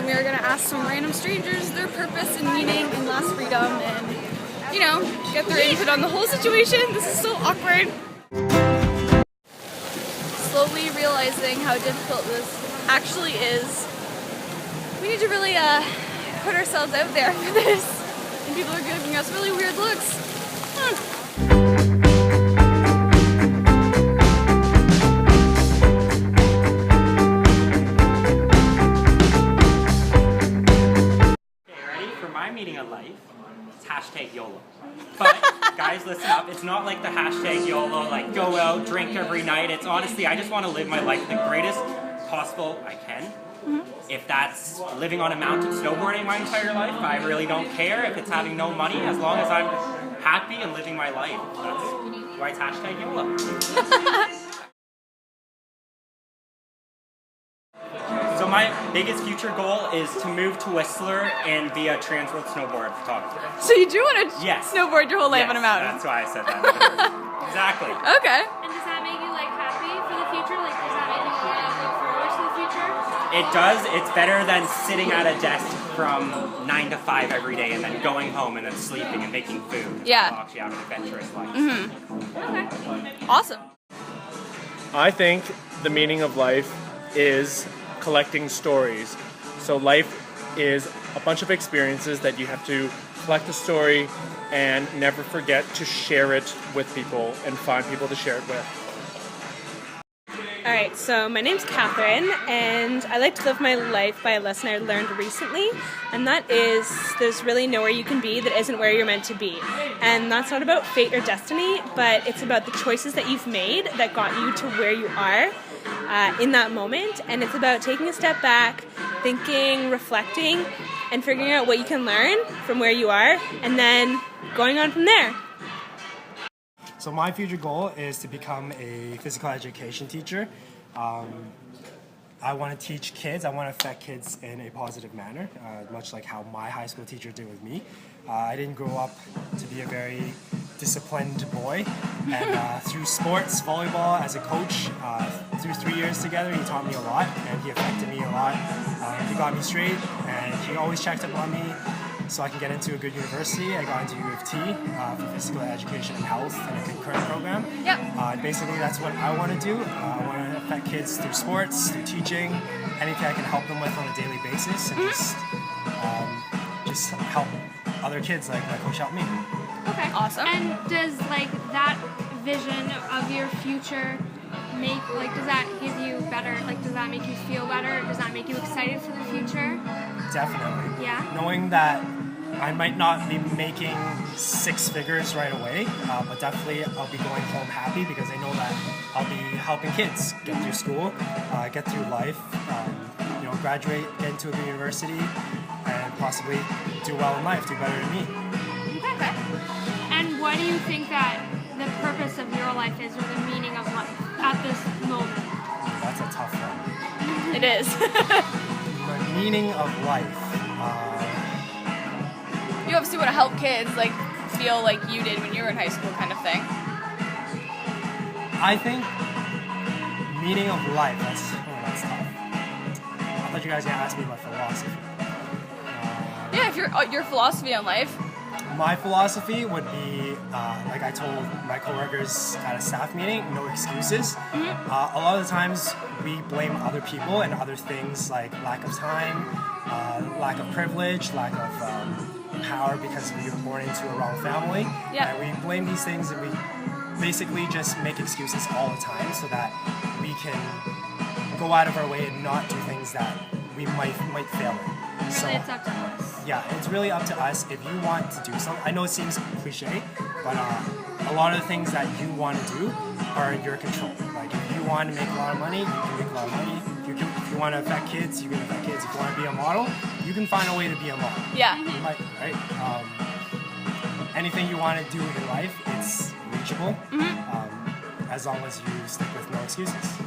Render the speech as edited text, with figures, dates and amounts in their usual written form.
we are going to ask some random strangers their purpose and meaning in Last Freedom and, you know, get their input on the whole situation. This is so awkward. Slowly realizing how difficult this actually is. We need to really put ourselves out there for this. And people are giving us really weird looks. Meaning of life, it's hashtag YOLO. But guys, listen up, it's not like the hashtag YOLO, like go out, drink every night. It's honestly, I just want to live my life the greatest possible I can. If that's living on a mountain snowboarding my entire life, I really don't care. If it's having no money, as long as I'm happy and living my life, that's why it's hashtag YOLO. So my biggest future goal is to move to Whistler and be a transworld snowboard photographer. So you do want to yes. snowboard your whole life on a mountain? That's why I said that. Exactly. Okay. And does that make you like happy for the future? Like does that make you want to look forward to the future? It does. It's better than sitting at a desk from 9 to 5 every day and then going home and then sleeping and making food. Yeah. I'll actually have an adventurous life. Okay. Awesome. I think the meaning of life is collecting stories. So life is a bunch of experiences that you have to collect a story and never forget to share it with people and find people to share it with. Alright, so my name's Catherine, and I like to live my life by a lesson I learned recently, and that is there's really nowhere you can be that isn't where you're meant to be. And that's not about fate or destiny, but it's about the choices that you've made that got you to where you are in that moment, and it's about taking a step back, thinking, reflecting, and figuring out what you can learn from where you are, and then going on from there. So my future goal is to become a physical education teacher. I want to teach kids, I want to affect kids in a positive manner, much like how my high school teacher did with me. I didn't grow up to be a very disciplined boy, and through sports, volleyball, as a coach, through 3 years together, he taught me a lot, and he affected me a lot. He got me straight, and he always checked up on me so I can get into a good university. I got into U of T for physical education and health and a concurrent program. Yep. Basically, that's what I want to do. I want to affect kids through sports, through teaching, anything I can help them with on a daily basis, and just help other kids like my coach helped me. Okay. Awesome. And does like that vision of your future does that give you better, does that make you feel better? Does that make you excited for the future? Definitely. Yeah? Knowing that I might not be making 6 figures right away, but definitely I'll be going home happy because I know that I'll be helping kids get through school, get through life, graduate, get into a good university, and possibly do well in life, do better than me. Okay. And what do you think that the purpose of your life is, or the meaning of life at this moment? That's a tough one. It is. The meaning of life. You obviously want to help kids, feel like you did when you were in high school kind of thing. I think meaning of life, that's tough. I thought you guys were going to ask me my philosophy. Yeah, if your philosophy on life. My philosophy would be, like I told my coworkers at a staff meeting, no excuses. A lot of the times we blame other people and other things like lack of time, lack of privilege, lack of power because we were born into a wrong family. Yeah. And we blame these things and we basically just make excuses all the time so that we can go out of our way and not do things that we might fail in. Really, it's up to us. Yeah, it's really up to us. If you want to do something, I know it seems cliche, but a lot of the things that you want to do are in your control. Like if you want to make a lot of money, you can make a lot of money. If you want to affect kids, you can affect kids. If you want to be a model, you can find a way to be a model. Yeah. Right? Anything you want to do in life, it's reachable, as long as you stick with no excuses.